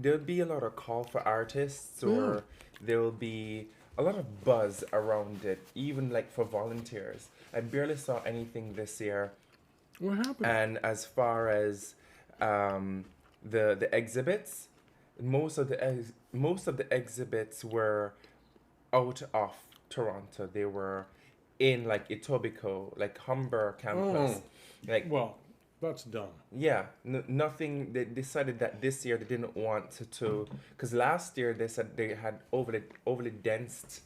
there'll be a lot of call for artists, or there'll be a lot of buzz around it, even like for volunteers. I barely saw anything this year. What happened? And as far as um, the exhibits, most of the exhibits were out of Toronto. They were in like Etobicoke, like Humber campus. Oh, Like, well, that's dumb. yeah, nothing. They decided that this year they didn't want to, because last year they said they had overly dense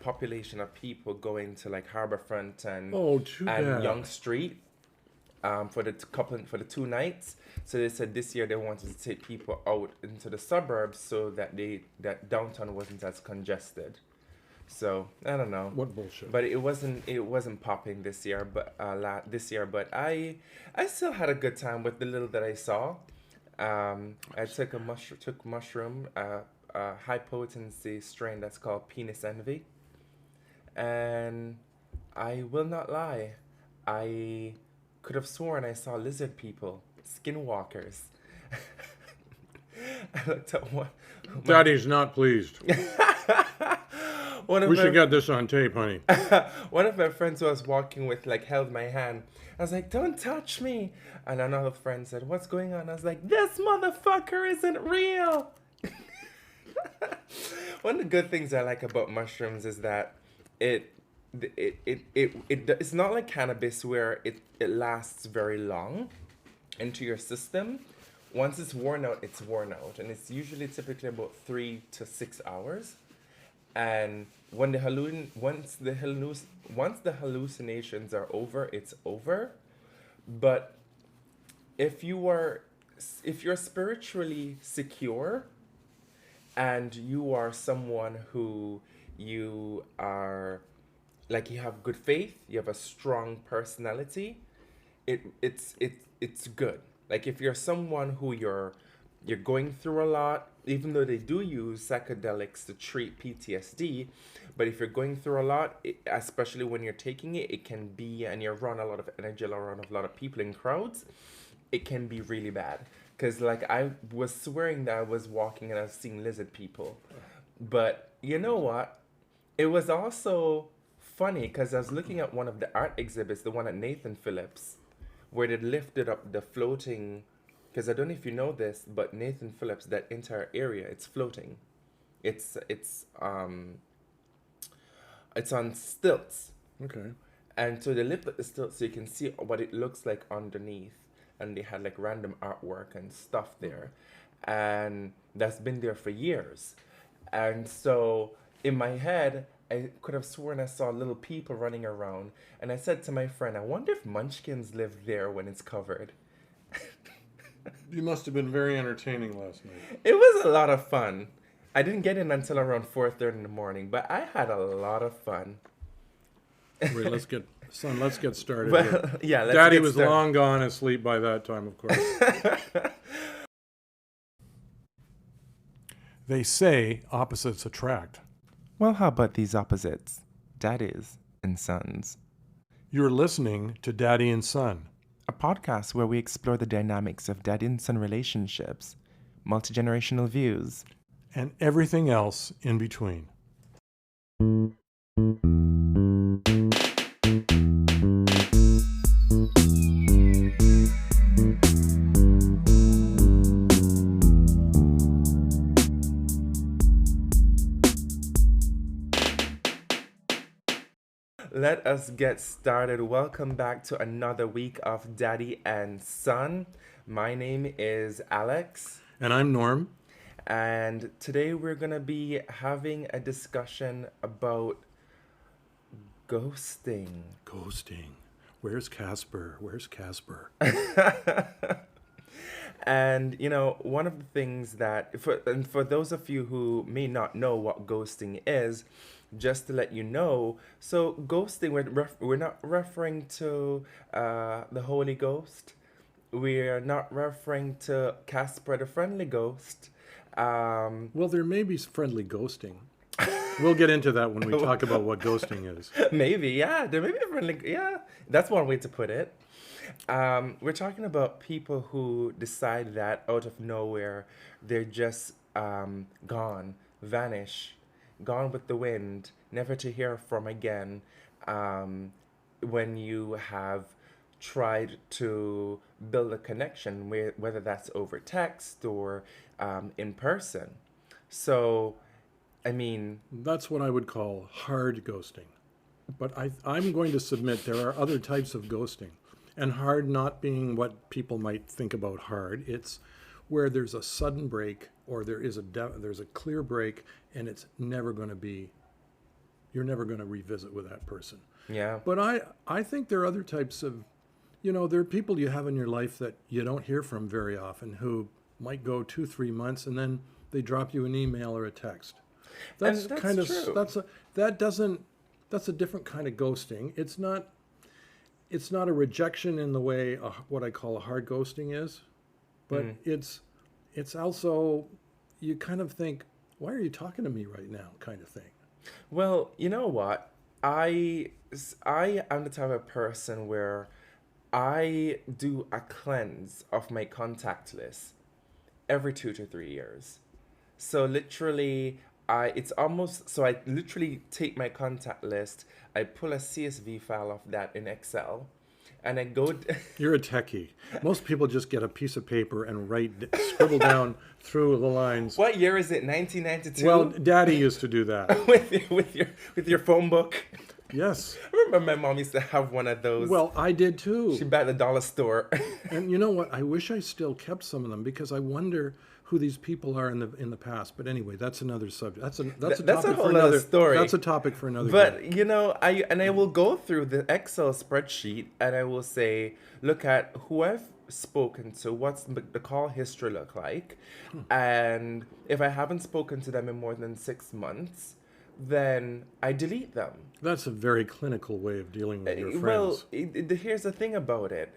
population of people going to like Harbourfront Oh, too and bad. Yonge Street for the 2 nights. So they said this year they wanted to take people out into the suburbs so that that downtown wasn't as congested. So I don't know, What bullshit. but it wasn't popping this year. But this year, but I still had a good time with the little that I saw. I took mushroom, a high potency strain that's called penis envy, and I will not lie, I could have sworn I saw lizard people, skinwalkers. I looked at my, Daddy's not pleased. one of We my should get this on tape, honey. one of my friends who I was walking with like held my hand. I was like, "Don't touch me!" And another friend said, "What's going on?" I was like, "This motherfucker isn't real." One of the good things I like about mushrooms is that it it's not like cannabis where it lasts very long into your system. Once it's worn out, it's worn out, and it's usually typically about 3 to 6 hours. And when once the hallucinations are over, it's over. But if you are if you're spiritually secure and you are someone who you are like you have good faith, you have a strong personality, it's good. Like if you're someone who you're going through a lot, even though they do use psychedelics to treat PTSD, but if you're going through a lot, especially when you're taking it, it can be, and you're around a lot of energy, around a lot of people in crowds, it can be really bad. Because like I was swearing that I was walking and I was seeing lizard people, but you know what? It was also funny because I was looking at one of the art exhibits, the one at Nathan Phillips, where they lifted up the floating. Because I don't know if you know this, but Nathan Phillips, that entire area, it's floating. It's it's um it's on stilts, Okay. and so they lift up the stilts so you can see what it looks like underneath. And they had like random artwork and stuff there, and that's been there for years. And so in my head, I could have sworn I saw little people running around, and I said to my friend, "I wonder if munchkins live there when it's covered." You must have been very entertaining last night. It was a lot of fun. I didn't get in until around 4:30 in the morning, but I had a lot of fun. Wait, let's get started here. Well, yeah, let's Daddy get was started. long gone asleep by that time, of course. They say opposites attract. Well, how about these opposites? Daddies and sons. You're listening to Daddy and Son. A podcast where we explore the dynamics of daddy and son relationships, multi-generational views. And everything else in between. Let us get started. Welcome back to another week of Daddy and Son. My name is Alex, And I'm Norm. and today we're going to be having a discussion about ghosting. Ghosting. Where's Casper? Where's Casper? And you know, one of the things that for those of you who may not know what ghosting is, just to let you know, so ghosting, we're not referring to the Holy Ghost. We're not referring to Casper the Friendly Ghost. Well, there may be friendly ghosting. We'll get into that when we talk about what ghosting is. Maybe, yeah, there may be a friendly, yeah, that's one way to put it. We're talking about people who decide that out of nowhere they're just gone, vanish, gone with the wind, never to hear from again. Um, when you have tried to build a connection, whether that's over text or in person. So, I mean, That's what I would call hard ghosting. But I'm going to submit there are other types of ghosting. And hard not being what people might think about hard. It's where there's a sudden break or there's a clear break and it's never going to be, you're never going to revisit with that person. yeah. But I think there are other types of, there are people you have in your life that you don't hear from very often who might go 2-3 months and then they drop you an email or a text. That's And that's kind of true. that's a different kind of ghosting. It's not a rejection in the way what I call a hard ghosting is, but it's also you kind of think, why are you talking to me right now, kind of thing. Well, you know what? I am the type of person where I do a cleanse of my contact list every 2 to 3 years. So literally, I literally take my contact list, I pull a CSV file of that in Excel, and I go. You're a techie. Most people just get a piece of paper and scribble down through the lines. What year is it? 1992. Well, Daddy used to do that. With your phone book. Yes. I remember my mom used to have one of those. Well, I did too. She bought at the dollar store. And you know what? I wish I still kept some of them because I wonder who these people are in the past. But anyway, that's another subject. That's a That's a topic whole for other another story. That's a topic for another day. But I will go through the Excel spreadsheet and I will say, look at who I've spoken to, what's the call history look like, and if I haven't spoken to them in more than 6 months, then I delete them. That's a very clinical way of dealing with your friends. Well, here's the thing about it.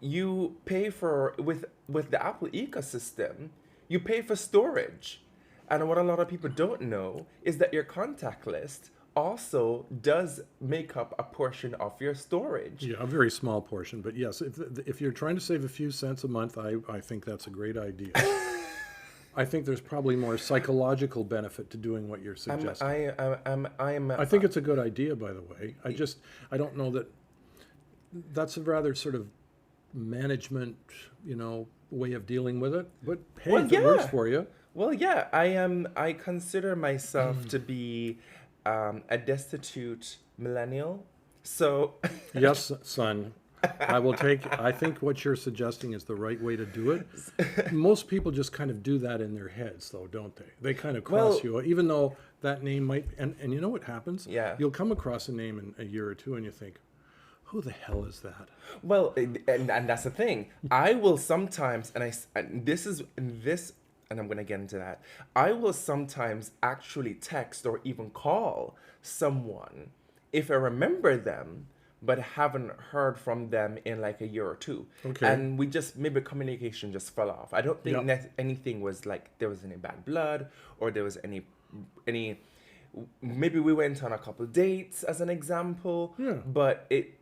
You pay for with the Apple ecosystem, you pay for storage. And what a lot of people don't know is that your contact list also does make up a portion of your storage. Yeah, a very small portion, but yes, if you're trying to save a few cents a month, I think that's a great idea. I think there's probably more psychological benefit to doing what you're suggesting. I think it's a good idea, by the way. I don't know that that's a rather sort of management, way of dealing with it. But hey, Well, if it works for you. Well, yeah, I consider myself to be a destitute millennial. So Yes, son. I think what you're suggesting is the right way to do it. Most people just kind of do that in their heads, though, don't they? They kind of cross you, even though that name might, and you know what happens? Yeah. You'll come across a name in a year or two and you think, who the hell is that? Well, and that's the thing. I will sometimes, and this, and I'm going to get into that. I will sometimes actually text or even call someone if I remember them, but haven't heard from them in like a year or two. Okay. And maybe communication just fell off. I don't think Yeah. anything was like there was any bad blood or there was any, maybe we went on a couple dates as an example. Yeah. But it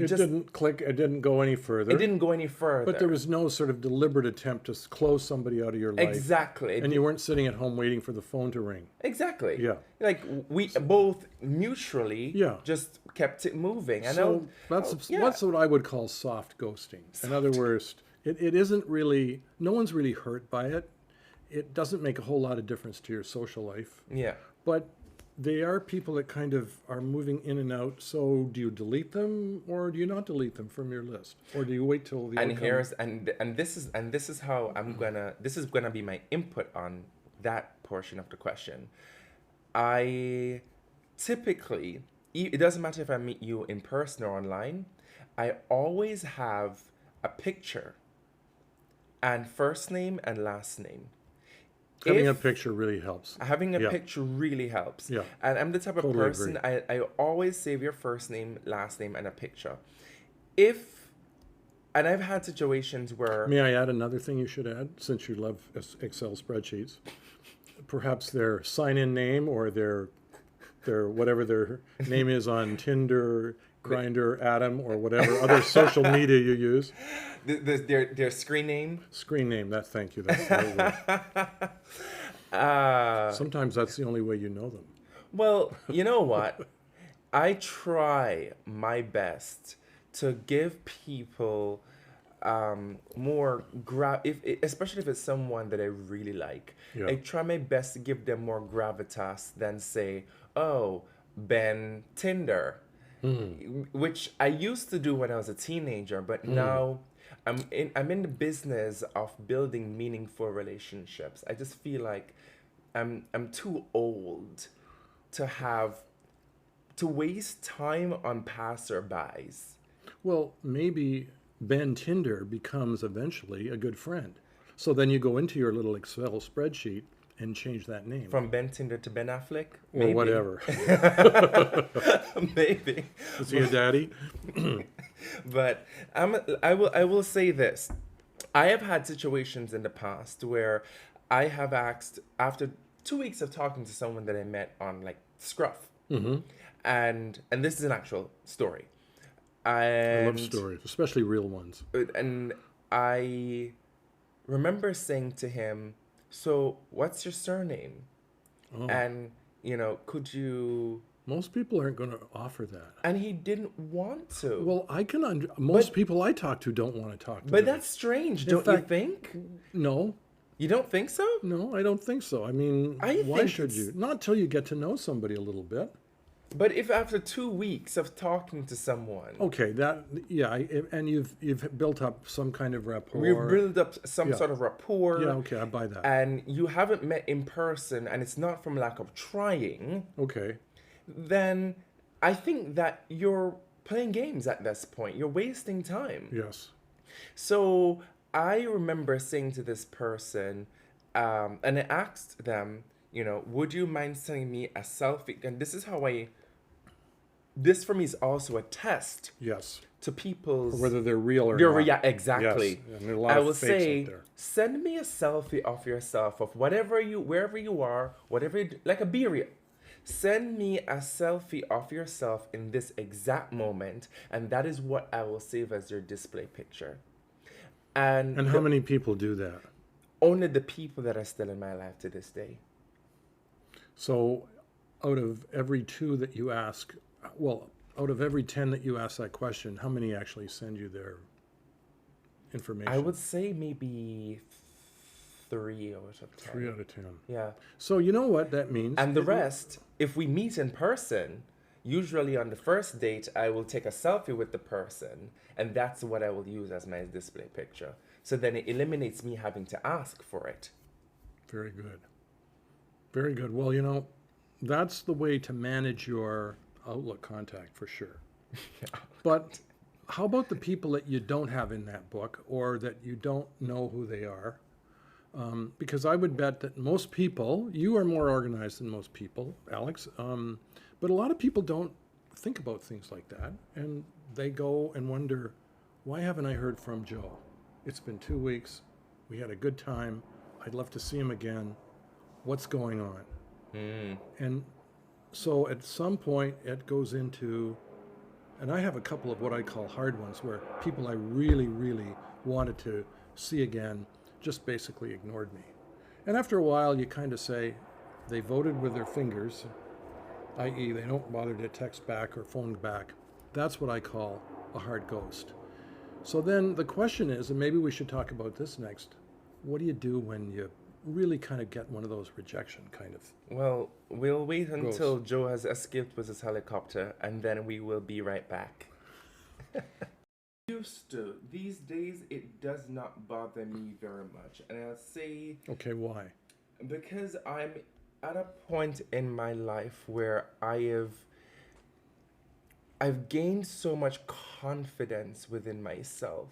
just didn't click. It didn't go any further. it didn't go any further. But there was no sort of deliberate attempt to close somebody out of your life. exactly. And you weren't sitting at home waiting for the phone to ring. Exactly. Yeah. Like we both mutually Yeah. just kept it moving. And So that's what I would call soft ghosting. In other words, it isn't really, no one's really hurt by it. It doesn't make a whole lot of difference to your social life. yeah. But they are people that kind of are moving in and out. So do you delete them or do you not delete them from your list? Or do you wait till the And outcome? this is how this is gonna be my input on that portion of the question. I typically, it doesn't matter if I meet you in person or online, I always have a picture and first name and last name. Having a If- picture really helps. Having a Yeah. picture really helps. Yeah. And I'm the type of Totally person, I always save your first name, last name, and a picture. And I've had situations where, May I add another thing you should add, since you love Excel spreadsheets? Perhaps their sign-in name or their whatever their name is on Tinder, Grindr, Adam, or whatever other social media you use. Their screen name. Screen name. Thank you. That's the right word. Sometimes that's the only way you know them. Well, you know what? I try my best to give people more especially if it's someone that I really like. Yeah. I try my best to give them more gravitas than say, oh, Ben Tinder, which I used to do when I was a teenager, but now I'm in the business of building meaningful relationships. I just feel like I'm too old to waste time on passerbys. Well, maybe Ben Tinder becomes eventually a good friend. So then you go into your little Excel spreadsheet and change that name. From Ben Tinder to Ben Affleck? Maybe. Or whatever. Maybe. Is he a daddy? But I will say this. I have had situations in the past where I have asked, after 2 weeks of talking to someone that I met on like Scruff, and this is an actual story. I love stories, especially real ones. And I remember saying to him, so what's your surname? Oh. And, could you... Most people aren't going to offer that. And he didn't want to. Well, I can... Most people I talk to don't want to talk to But that's strange, don't you think? No. You don't think so? No, I don't think so. I mean, why should you? Not till you get to know somebody a little bit. But if after 2 weeks of talking to someone... Okay, and you've built up some kind of rapport. You've built up some sort of rapport. Yeah, okay, I buy that. And you haven't met in person, and it's not from lack of trying. Okay. Then I think that you're playing games at this point. You're wasting time. Yes. So I remember saying to this person, and I asked them, would you mind sending me a selfie? And this is how this for me is also a test. Yes. To people's... Or whether they're real or not. Yeah, exactly. Yes. And there are a lot of fakes out there. Send me a selfie of yourself, of wherever you are, like a B-reel. Send me a selfie of yourself in this exact moment, and that is what I will save as your display picture. And how many people do that? Only the people that are still in my life to this day. So out of every 2 that you ask, out of every 10 that you ask that question, how many actually send you their information? I would say maybe 3 out of 10. 3 out of 10. Yeah. So you know what that means? And the rest, if we meet in person, usually on the first date, I will take a selfie with the person, and that's what I will use as my display picture. So then it eliminates me having to ask for it. Very good. Very good. Well, that's the way to manage your Outlook contact for sure. Yeah. But how about the people that you don't have in that book, or that you don't know who they are? Because I would bet that most people, you are more organized than most people, Alex, but a lot of people don't think about things like that, and they go and wonder, why haven't I heard from Joe? It's been 2 weeks. We had a good time. I'd love to see him again. What's going on? And so at some point it goes into, and I have a couple of what I call hard ones, where people I really, really wanted to see again just basically ignored me. And after a while you kind of say, they voted with their fingers, i.e. they don't bother to text back or phone back. That's what I call a hard ghost. So then the question is, and maybe we should talk about this next, what do you do when you really kind of get one of those rejection kind of... Well, we'll wait until Joe has escaped with his helicopter, and then we will be right back. Used to. These days, it does not bother me very much. And I'll say... Okay, why? Because I'm at a point in my life where I've gained so much confidence within myself.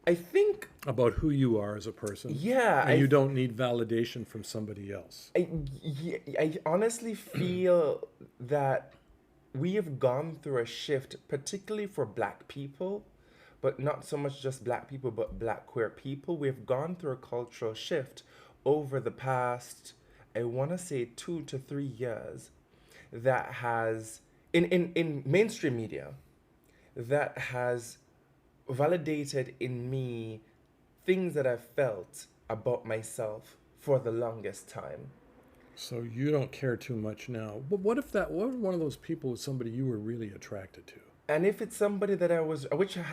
I think... About who you are as a person. Yeah. And you don't need validation from somebody else. I honestly feel that we have gone through a shift, particularly for Black people, but not so much just Black people, but Black queer people. We've gone through a cultural shift over the past, I want to say 2 to 3 years, that has, in mainstream media, that has validated in me things that I've felt about myself for the longest time. So you don't care too much now. But what if one of those people was somebody you were really attracted to? And if it's somebody that which has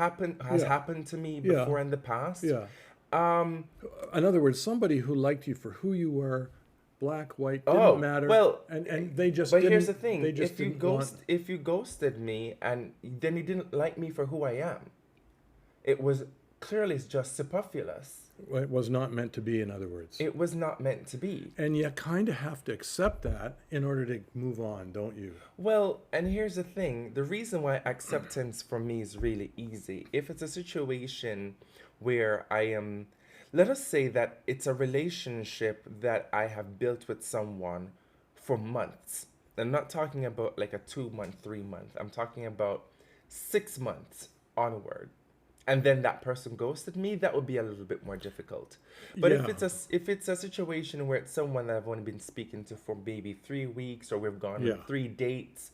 Yeah. happened to me Yeah. before in the past, Yeah. um, In other words, somebody who liked you for who you were, black, white, didn't oh, matter. well, And they just but didn't. here's the thing: They just didn't want. if you ghosted me, and then you didn't like me for who I am, it was clearly just superfluous. It was not meant to be, in other words. It was not meant to be. And you kind of have to accept that in order to move on, don't you? Well, and here's the thing: the reason why acceptance for me is really easy. If it's a situation where I am, let us say that it's a relationship that I have built with someone for months. I'm not talking about like a 2 month, 3 month. I'm talking about 6 months onward. And then that person ghosted me, that would be a little bit more difficult. But Yeah. if it's a situation where it's someone that I've only been speaking to for maybe 3 weeks, or we've gone Yeah. on 3 dates,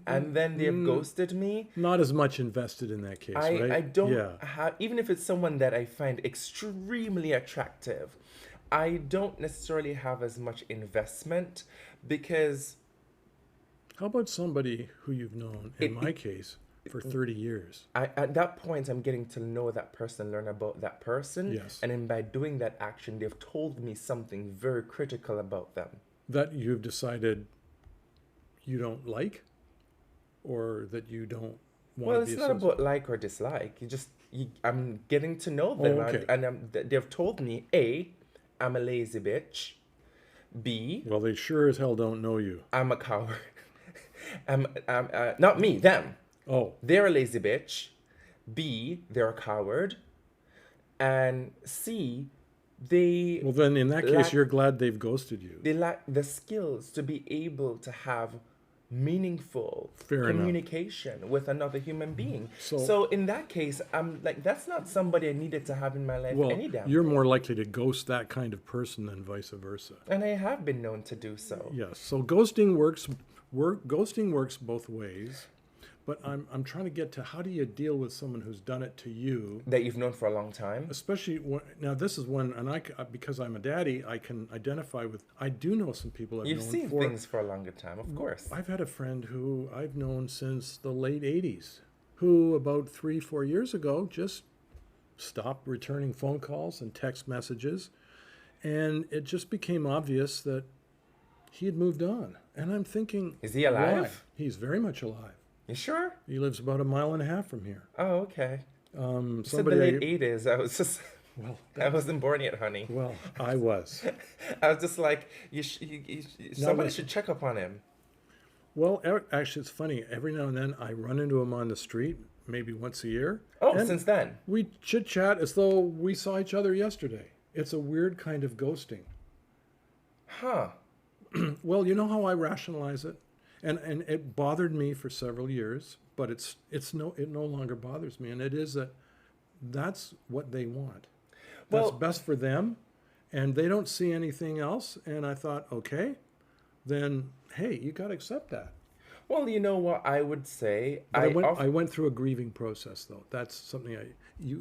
and then they've ghosted me, Not as much invested in that case, right? I don't Yeah. have, even if it's someone that I find extremely attractive, I don't necessarily have as much investment, because How about somebody who you've known, in my case, for 30 years? at that point, I'm getting to know that person, learn about that person. Yes. And then by doing that action, they've told me something very critical about them. That you've decided you don't like, or that you don't want Well, to be it's not associated? about like or dislike. I'm getting to know them. okay. They've told me, A, I'm a lazy bitch. B, Well, they sure as hell don't know you. I'm a coward. Not me, them. Oh, They're a lazy bitch. B, they're a coward. And C, they well, then in that case, lack you're glad they've ghosted you. they lack the skills to be able to have meaningful Fair enough. communication with another human being. So- So in that case, I'm like, that's not somebody I needed to have in my life Well, any damn. you're more likely to ghost that kind of person than vice versa. And I have been known to do so. Yes. So ghosting works both ways, but I'm trying to get to how do you deal with someone who's done it to you, That you've known for a long time. especially now this is when, and because I'm a daddy, I can identify with. I do know some people I've You've known seen for. things for a longer time, of course. I've had a friend who I've known since the late '80s, who about 3-4 years ago just stopped returning phone calls and text messages, and it just became obvious that he had moved on. And I'm thinking, Is he alive? why? He's very much alive. You sure? He lives about a mile and a half from here. Oh, okay. You said the Somebody, late 80s. I was just, well, I wasn't born yet, honey. well, I was. I was just like, somebody listen. should check up on him. Well, actually, it's funny. Every now and then, I run into him on the street, maybe once a year. Oh, and since then. we chit chat as though we saw each other yesterday. It's a weird kind of ghosting. Huh. Well, you know how I rationalize it, and it bothered me for several years, but it no longer bothers me, and it is that's what they want. That's Well- best for them, and they don't see anything else. And I thought, okay, then hey, you got to accept that. Well, you know what I would say? But I went through a grieving process, though. That's something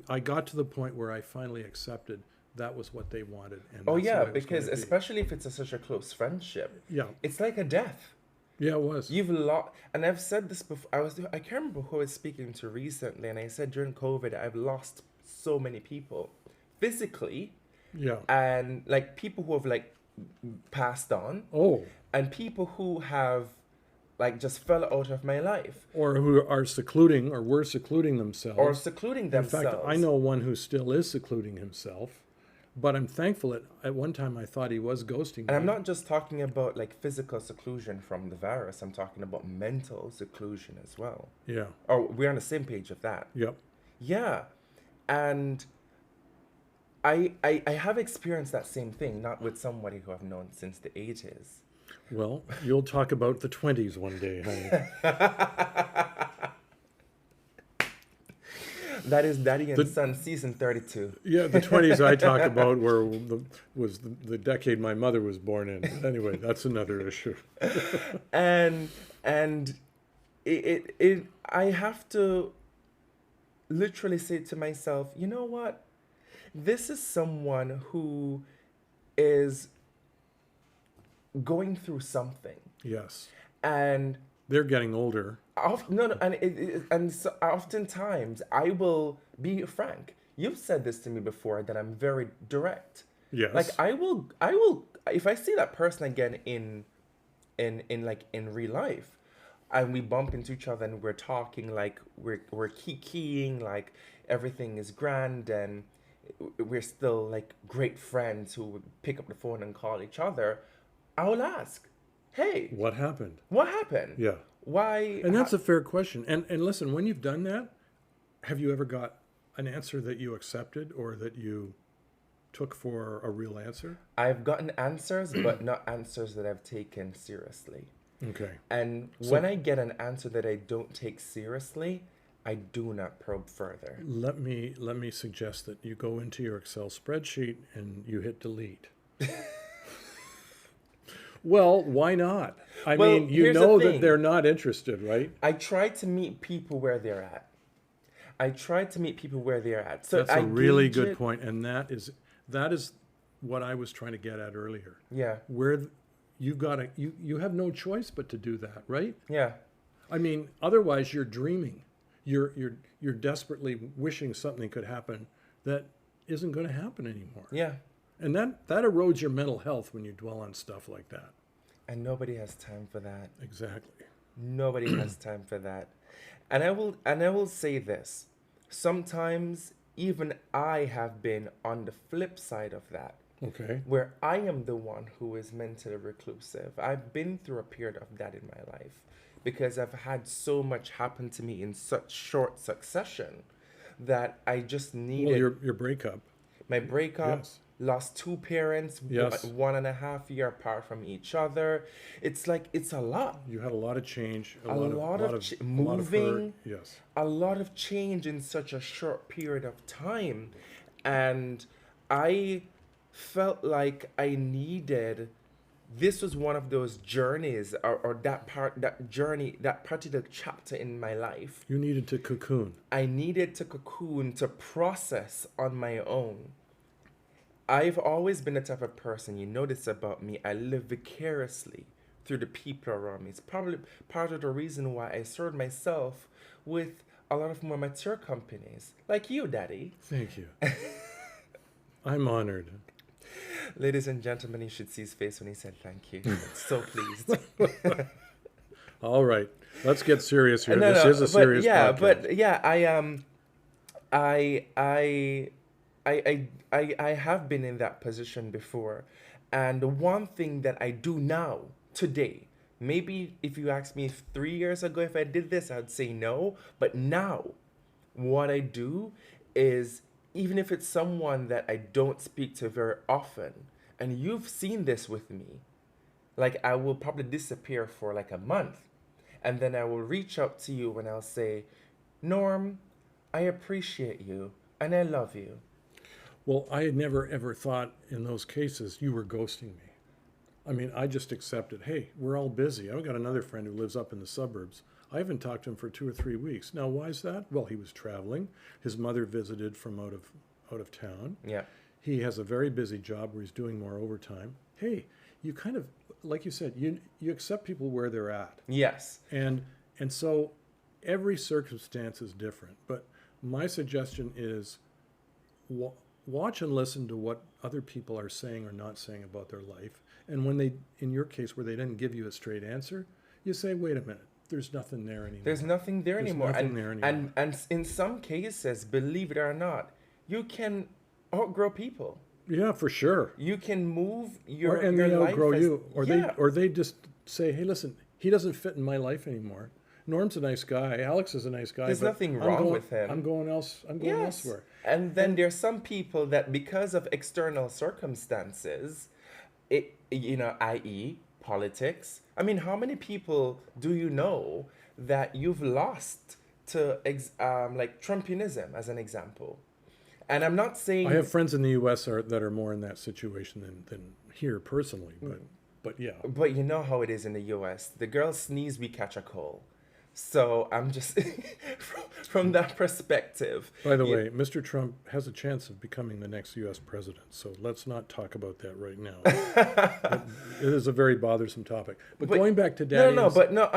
I got to the point where I finally accepted that was what they wanted. And Oh that's the yeah, way it was because gonna be. especially if it's such a close friendship, Yeah, it's like a death. yeah, it was. You've lost, and I've said this before. I can't remember who I was speaking to recently, and I said during COVID, I've lost so many people, physically, Yeah. and like people who have like passed on, Oh, and people who have like just fell out of my life or who are secluding or were secluding themselves. or secluding In themselves. fact, I know one who still is secluding himself, but I'm thankful at one time I thought he was ghosting And I'm me. not just talking about like physical seclusion from the virus. I'm talking about mental seclusion as well. Yeah. Oh, we're on the same page of that. Yep. Yeah. And I have experienced that same thing, not with somebody who I've known since the 80s. Well, you'll talk about the 20s one day, honey. That is Daddy and Son season 32. Yeah, the 20s I talk about was the decade my mother was born in. Anyway, that's another issue. And I have to literally say to myself, you know what? This is someone who is going through something. Yes. And they're getting older. No, and so oftentimes I will be frank. You've said this to me before that I'm very direct. Yes. Like I will, if I see that person again in real life, and we bump into each other and we're talking like we're kikiing, like everything is grand and we're still like great friends who would pick up the phone and call each other, I will ask, hey, what happened? What happened? Yeah. Why? And that's a fair question. And listen, when you've done that, have you ever got an answer that you accepted or that you took for a real answer? I've gotten answers, but not answers that I've taken seriously. Okay. And when I get an answer that I don't take seriously, I do not probe further. Let me suggest that you go into your Excel spreadsheet and you hit delete. Well, why not? I mean, you know that they're not interested, right? I try to meet people where they're at. So that's a really good point, and that is what I was trying to get at earlier. Yeah. Where you have no choice but to do that, right? Yeah. I mean, otherwise you're dreaming. You're desperately wishing something could happen that isn't going to happen anymore. Yeah. And that erodes your mental health when you dwell on stuff like that. And nobody has time for that. Exactly. Nobody has time for that. And I will say this. Sometimes even I have been on the flip side of that. Okay. Where I am the one who is mentally reclusive. I've been through a period of that in my life because I've had so much happen to me in such short succession that I just needed... Well, your breakup. My breakup, yes. Lost two parents, yes. 1.5 years apart from each other. It's like, it's a lot. You had a lot of change. A lot of moving. Yes. A lot of change in such a short period of time. And I felt like I needed... This was one of those journeys or that particular chapter in my life. You needed to cocoon. I needed to cocoon to process on my own. I've always been the type of person, you know this about me, I live vicariously through the people around me. It's probably part of the reason why I surround myself with a lot of more mature companies. Like you, Daddy. Thank you. I'm honored. Ladies and gentlemen, you should see his face when he said thank you. So pleased. All right. Let's get serious here. This is a serious podcast. But yeah, I have been in that position before. And the one thing that I do now, today, maybe if you asked me 3 years ago if I did this, I'd say no. But now, what I do is, even if it's someone that I don't speak to very often, and you've seen this with me, like I will probably disappear for like a month, and then I will reach out to you and I'll say, Norm, I appreciate you and I love you. Well, I had never ever thought in those cases you were ghosting me. I mean, I just accepted, hey, we're all busy. I've got another friend who lives up in the suburbs. I haven't talked to him for 2 or 3 weeks. Now, why is that? Well, he was traveling. His mother visited from out of town. Yeah. He has a very busy job where he's doing more overtime. Hey, you kind of, like you said, you accept people where they're at. Yes. And so every circumstance is different. But my suggestion is watch and listen to what other people are saying or not saying about their life. And when they, in your case, where they didn't give you a straight answer, you say, wait a minute. There's nothing there anymore. There's nothing there anymore. And in some cases, believe it or not, you can outgrow people. Yeah, for sure. You can move your and your they life outgrow as, you, or yeah. they just say, hey, listen, he doesn't fit in my life anymore. Norm's a nice guy. Alex is a nice guy. There's nothing wrong with him. I'm going elsewhere. And then there's some people that because of external circumstances, i.e. politics. I mean, how many people do you know that you've lost to like Trumpianism as an example? And I'm not saying... I have friends in the U.S. that are more in that situation than here personally, but yeah. But you know how it is in the U.S. The girls sneeze, we catch a cold. So I'm just from that perspective. By the you, way, Mr. Trump has a chance of becoming the next U.S. president, so let's not talk about that right now. It is a very bothersome topic. But going back to no, Daddy, no, but no,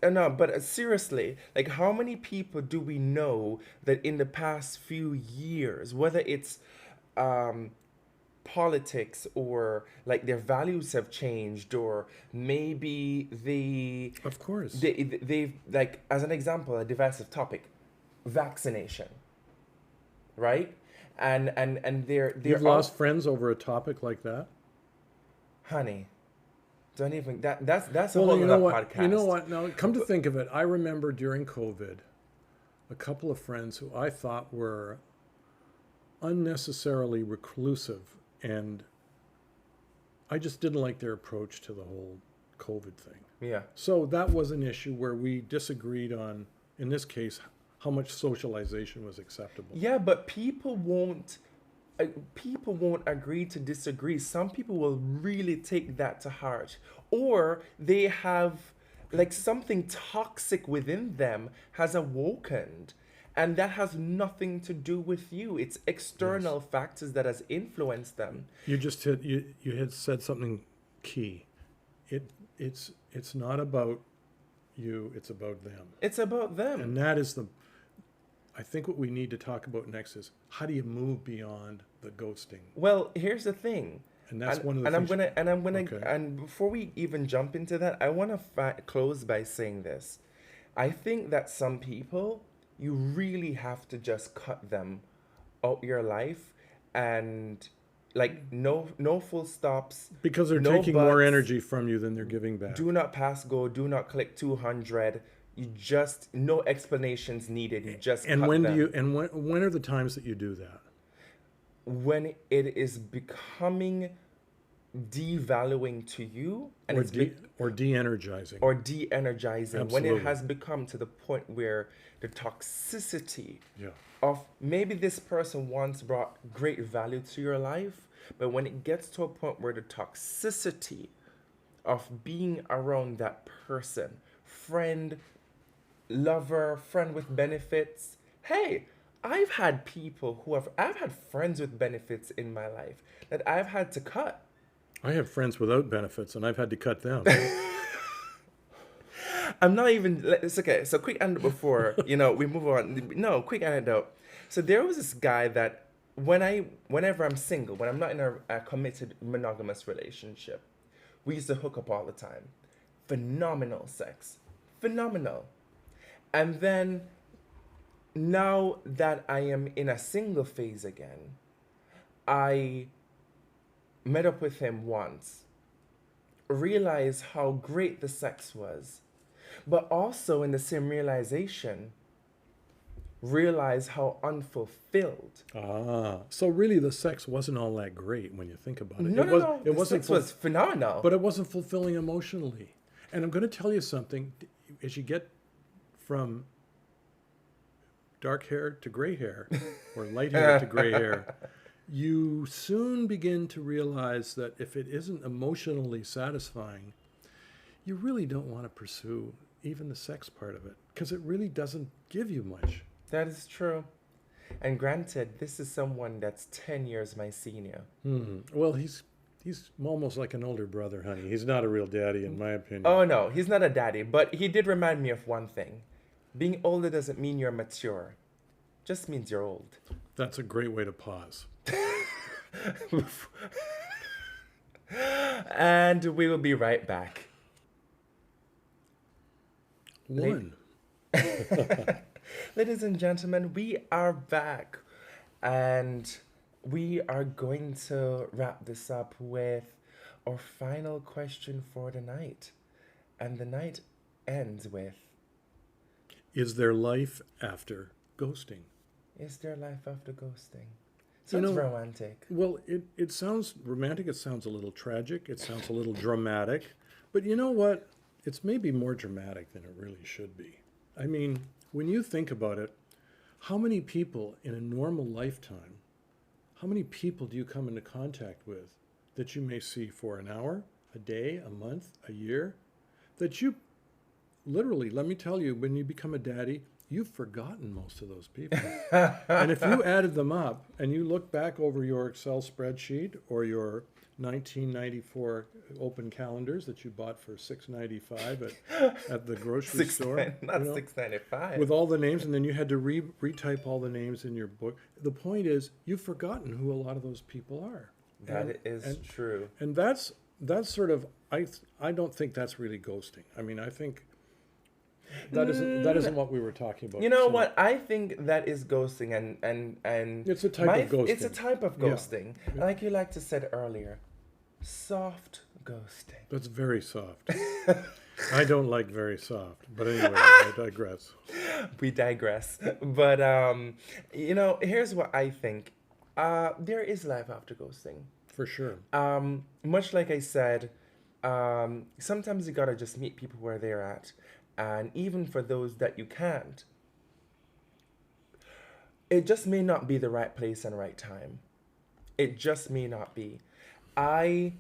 no, but seriously, like, how many people do we know that in the past few years, whether it's um, politics or like their values have changed, or maybe of course, they've, like, as an example, a divisive topic, vaccination, right? And they're you've lost friends over a topic like that. honey, don't even that's a Well, whole you know other what? podcast. You know what? Now, come to think of it, I remember during COVID, a couple of friends who I thought were unnecessarily reclusive, and I just didn't like their approach to the whole COVID thing. Yeah. So that was an issue where we disagreed on, in this case, how much socialization was acceptable. Yeah, but people won't agree to disagree. Some people will really take that to heart, or they have, like, something toxic within them has awoken, and that has nothing to do with you. It's external factors that has influenced them. You had said something key. It's not about you, it's about them. It's about them. And that is I think what we need to talk about next is how do you move beyond the ghosting? Well, here's the thing. And that's one of the things. Okay. And before we even jump into that, I want to close by saying this. I think that some people, you really have to just cut them out your life, and, like, no full stops, because they're taking more energy from you than they're giving back. Do not pass go, do not click 200. You just, no explanations needed. You just and cut when them. do you and when are the times that you do that? When it is becoming devaluing to you, and or de-energizing. Or de-energizing. Absolutely. When it has become to the point where the toxicity Yeah. of, maybe this person once brought great value to your life, but when it gets to a point where the toxicity of being around that person, friend, lover, friend with benefits. Hey, I've had friends with benefits in my life that I've had to cut. I have friends without benefits, and I've had to cut them. I'm not even, it's okay. So quick anecdote before, we move on. No, quick anecdote. So there was this guy that whenever I'm single, when I'm not in a committed monogamous relationship, we used to hook up all the time. Phenomenal sex. Phenomenal. And then now that I am in a single phase again, I met up with him once, realized how great the sex was, but also in the same realization, realize how unfulfilled. So really the sex wasn't all that great when you think about it. No. The sex was phenomenal. But it wasn't fulfilling emotionally. And I'm going to tell you something. As you get from dark hair to gray hair, or light hair to gray hair, you soon begin to realize that if it isn't emotionally satisfying, you really don't want to pursue even the sex part of it, because it really doesn't give you much. That is true. And granted, this is someone that's 10 years my senior. Well, he's almost like an older brother, honey. He's not a real daddy, in my opinion. Oh, no, he's not a daddy, but he did remind me of one thing. Being older doesn't mean you're mature. Just means you're old. That's a great way to pause. And we will be right back. Ladies and gentlemen, we are back. And we are going to wrap this up with our final question for the night. And the night ends with, is there life after ghosting? Is there life after ghosting? Sounds romantic. Well, it sounds romantic. It sounds a little tragic. It sounds a little dramatic. But you know what? It's maybe more dramatic than it really should be. I mean, when you think about it, how many people in a normal lifetime, how many people do you come into contact with that you may see for an hour, a day, a month, a year, that you literally, let me tell you, when you become a daddy, you've forgotten most of those people. And if you added them up and you look back over your Excel spreadsheet or your 1994 open calendars that you bought for $6.95 at the grocery store, not $6.95, with all the names, and then you had to retype all the names in your book. The point is, you've forgotten who a lot of those people are. That is true. And that's sort of, I don't think that's really ghosting. I mean, I think that isn't what we were talking about. You know what? I think that is ghosting, and it's a type of ghosting. It's a type of ghosting, yeah. Like you like to said earlier, soft ghosting. That's very soft. I don't like very soft, but anyway, I digress. We digress, but you know, here's what I think. There is life after ghosting. For sure. Much like I said, sometimes you gotta just meet people where they're at. And even for those that you can't, it just may not be the right place and right time. It just may not be. I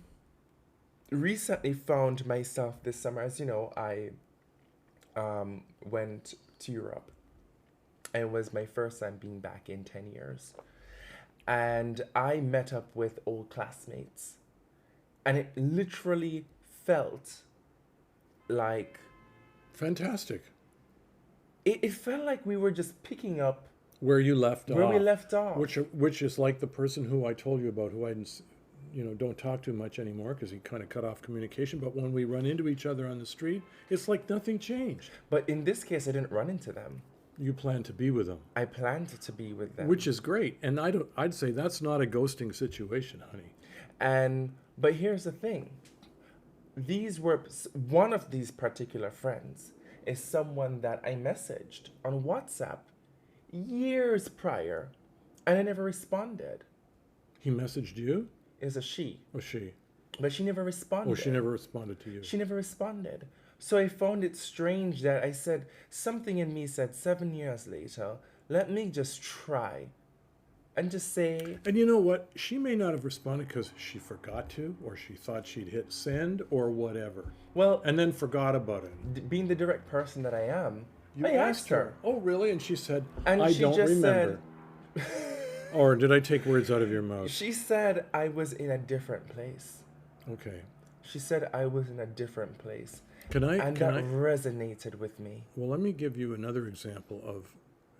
recently found myself this summer, as you know, I went to Europe. It was my first time being back in 10 years. And I met up with old classmates. And it literally felt like... Fantastic. It felt like we were just picking up... Where you left off. Where we left off. Which is like the person who I told you about, who I don't talk to much anymore because he kind of cut off communication. But when we run into each other on the street, it's like nothing changed. But in this case, I didn't run into them. You planned to be with them. I planned to be with them. Which is great. And I'd say that's not a ghosting situation, honey. But here's the thing. One of these particular friends is someone that I messaged on WhatsApp years prior, and I never responded. He messaged you? Is a she. Oh, she. But she never responded. Oh, she never responded to you. She never responded. So I found it strange that I said, something in me said 7 years later, let me just try and just say... And you know what? She may not have responded because she forgot to, or she thought she'd hit send, or whatever. Well... And then forgot about it. Being the direct person that I am, I asked her. Oh, really? And she said, and I she don't just remember. Said, or did I take words out of your mouth? She said I was in a different place. Okay. She said I was in a different place. That resonated with me. Well, let me give you another example of,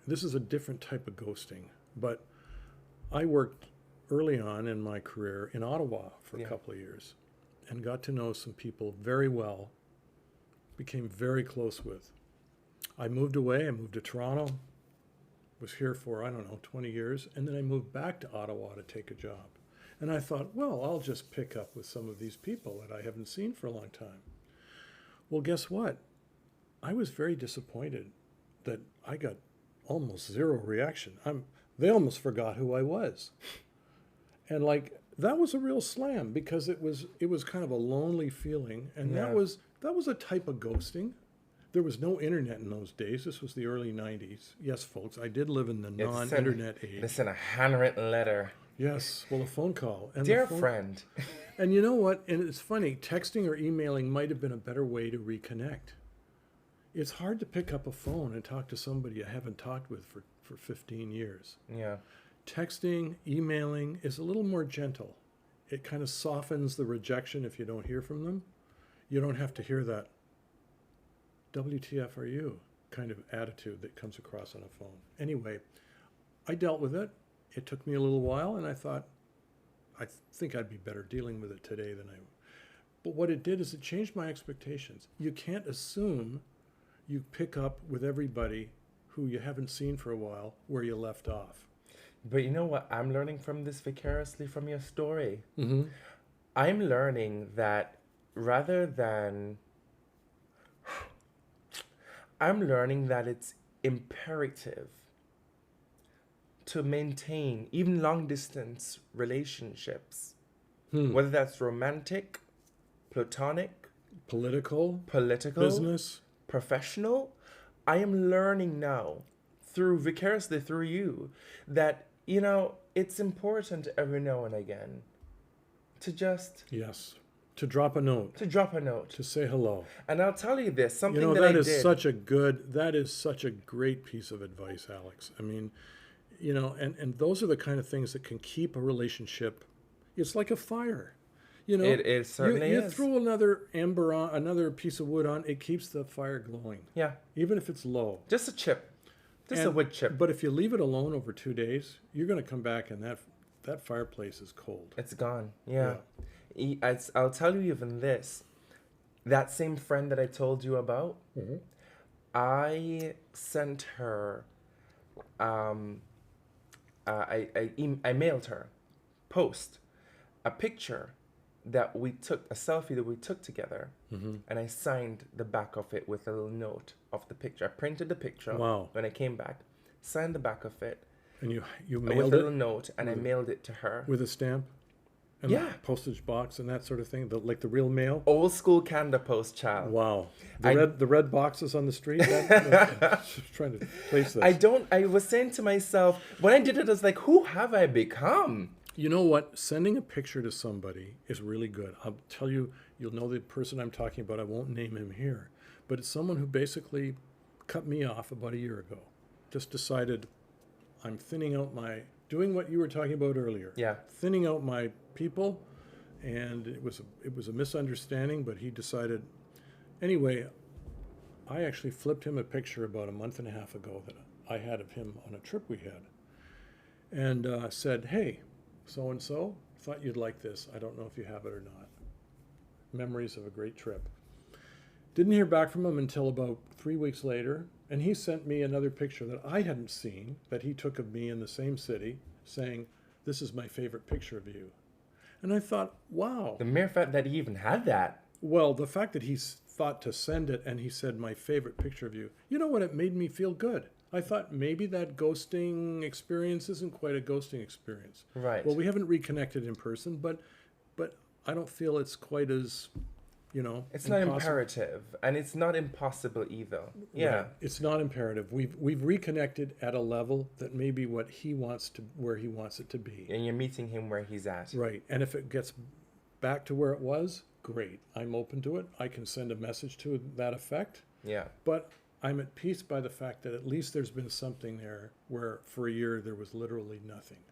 this is a different type of ghosting, but I worked early on in my career in Ottawa for a couple of years and got to know some people very well, became very close with. I moved away, I moved to Toronto, was here for, 20 years, and then I moved back to Ottawa to take a job. And I thought, well, I'll just pick up with some of these people that I haven't seen for a long time. Well, guess what? I was very disappointed that I got almost zero reaction. They almost forgot who I was. And that was a real slam because it was kind of a lonely feeling. And that was a type of ghosting. There was no internet in those days. This was the early 90s. Yes, folks, I did live in the non-internet age. Listen, a handwritten letter. Yes, well, a phone call. And Dear friend. And you know what? And it's funny, texting or emailing might have been a better way to reconnect. It's hard to pick up a phone and talk to somebody I haven't talked with for 15 years. Yeah. Texting, emailing is a little more gentle. It kind of softens the rejection if you don't hear from them. You don't have to hear that WTF are you kind of attitude that comes across on a phone. Anyway, I dealt with it. It took me a little while, and I thought, I think I'd be better dealing with it today than I... But what it did is it changed my expectations. You can't assume you pick up with everybody who you haven't seen for a while where you left off. But you know what I'm learning from this vicariously from your story? Mm-hmm. I'm learning that it's imperative to maintain even long-distance relationships, whether that's romantic, platonic, political, business, professional. I am learning now, vicariously through you, that, it's important every now and again to just... Yes. To drop a note. To drop a note. To say hello. And I'll tell you this, something that is such a great piece of advice, Alex. I mean, and those are the kind of things that can keep a relationship. It's like a fire. It certainly is. You throw another ember on, another piece of wood on, it keeps the fire glowing. Yeah. Even if it's low. Just a chip. A wood chip. But if you leave it alone over 2 days, you're going to come back and that fireplace is cold. It's gone. Yeah. I'll tell you even this. That same friend that I told you about, mm-hmm. I sent her, I mailed her, a picture that we took, a selfie that we took together, mm-hmm. and I signed the back of it with a little note of the picture. I printed the picture. Wow. When I came back, signed the back of it. And you mailed with a little note, and I mailed it to her. With a stamp? And yeah. Postage box and that sort of thing, like the real mail? Old school Canada Post, child. Wow. The red boxes on the street? Just trying to place this. I was saying to myself, when I did it, I was like, who have I become? You know what? Sending a picture to somebody is really good. I'll tell you, you'll know the person I'm talking about. I won't name him here. But it's someone who basically cut me off about a year ago. Just decided I'm thinning out doing what you were talking about earlier. Yeah. Thinning out my people, and it was a misunderstanding, but he decided. Anyway, I actually flipped him a picture about a month and a half ago that I had of him on a trip we had. And said, hey, so-and-so, thought you'd like this. I don't know if you have it or not. Memories of a great trip. Didn't hear back from him until about 3 weeks later, and he sent me another picture that I hadn't seen, that he took of me in the same city, saying, this is my favorite picture of you. And I thought, wow. The mere fact that he even had that. Well, the fact that he thought to send it and he said, my favorite picture of you. You know what? It made me feel good. I thought maybe that ghosting experience isn't quite a ghosting experience. Right. Well, we haven't reconnected in person, but I don't feel it's quite as, It's not imperative, and it's not impossible either. Yeah. Right. It's not imperative. We've reconnected at a level that may be where he wants it to be. And you're meeting him where he's at. Right. And if it gets back to where it was, great. I'm open to it. I can send a message to that effect. Yeah. But I'm at peace by the fact that at least there's been something there where for a year there was literally nothing.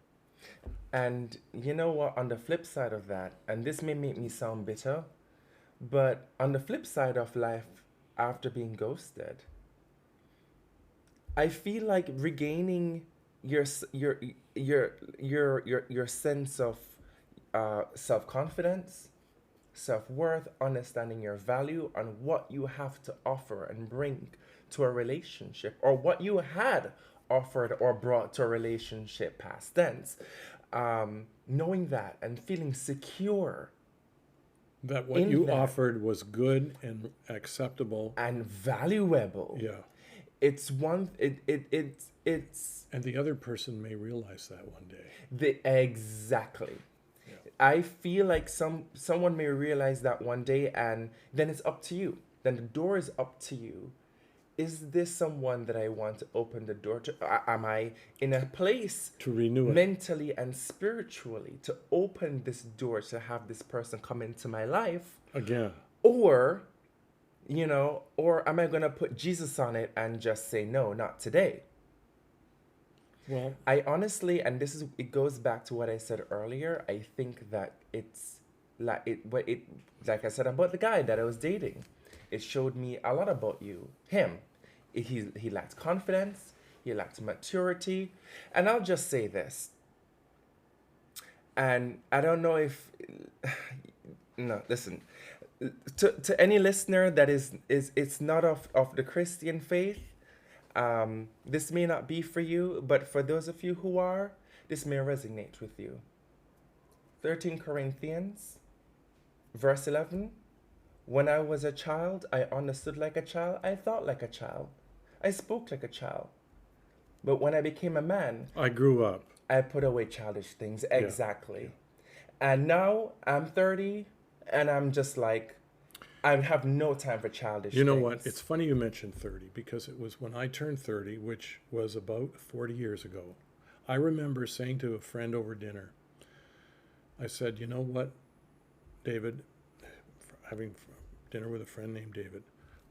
And you know what? On the flip side of that, and this may make me sound bitter, but on the flip side of life after being ghosted, I feel like regaining your sense of self-confidence, self-worth, understanding your value and what you have to offer and bring to a relationship, or what you had offered or brought to a relationship past tense, knowing that and feeling secure that what you offered was good and acceptable and valuable. Yeah. It's and the other person may realize that one day. Exactly. Yeah. I feel like someone may realize that one day, and then it's up to you. Then the door is up to you. Is this someone that I want to open the door to? Am I in a place to renew it mentally and spiritually to open this door to have this person come into my life again? Or am I going to put Jesus on it and just say, no, not today? Well, I honestly, and it goes back to what I said earlier. I think that it's like I said about the guy that I was dating. It showed me a lot about him. He lacked confidence. He lacked maturity. And I'll just say this. And I don't know if... No, listen. To any listener that it's not of the Christian faith, this may not be for you, but for those of you who are, this may resonate with you. 13 Corinthians, verse 11. When I was a child, I understood like a child. I thought like a child. I spoke like a child. But when I became a man, I grew up. I put away childish things. Exactly. Yeah. And now I'm 30, and I'm just like, I have no time for childish things. You know what? It's funny you mentioned 30, because it was when I turned 30, which was about 40 years ago. I remember saying to a friend over dinner, I said, you know what, David, having dinner with a friend named David,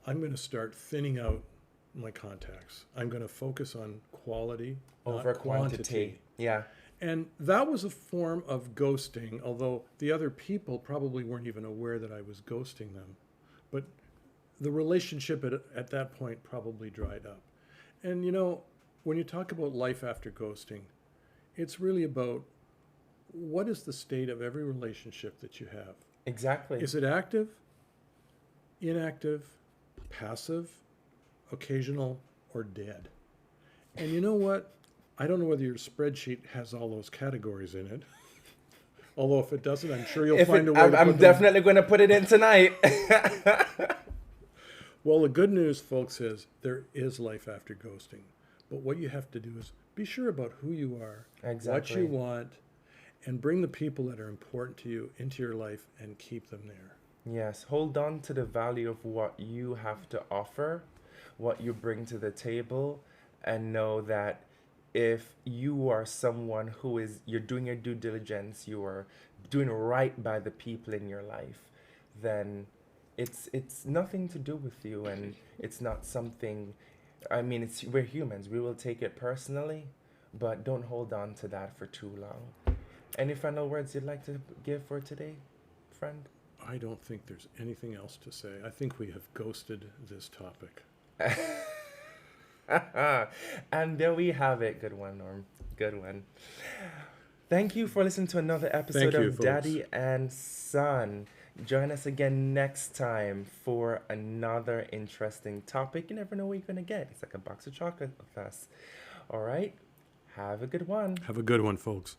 I'm going to start thinning out my contacts. I'm going to focus on quality over quantity. Yeah. And that was a form of ghosting, although the other people probably weren't even aware that I was ghosting them. But the relationship at that point probably dried up. And you know, when you talk about life after ghosting, it's really about what is the state of every relationship that you have. Exactly. Is it active, inactive, passive, occasional, or dead? And you know what? I don't know whether your spreadsheet has all those categories in it. Although if it doesn't, I'm sure you'll find a way to I'm definitely going to put it in tonight. Well, the good news, folks, is there is life after ghosting. But what you have to do is be sure about who you are, what you want, and bring the people that are important to you into your life and keep them there. Yes, hold on to the value of what you have to offer, what you bring to the table, and know that if you are someone who you're doing your due diligence, you are doing right by the people in your life, then it's nothing to do with you, and it's not something, I mean, we're humans, we will take it personally, but don't hold on to that for too long. Any final words you'd like to give for today, friend? I don't think there's anything else to say. I think we have ghosted this topic. And there we have it. Good one, Norm. Good one. Thank you for listening to another episode of folks. Daddy and Son. Join us again next time for another interesting topic. You never know what you're going to get. It's like a box of chocolate with us. All right. Have a good one. Have a good one, folks.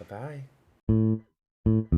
Bye-bye.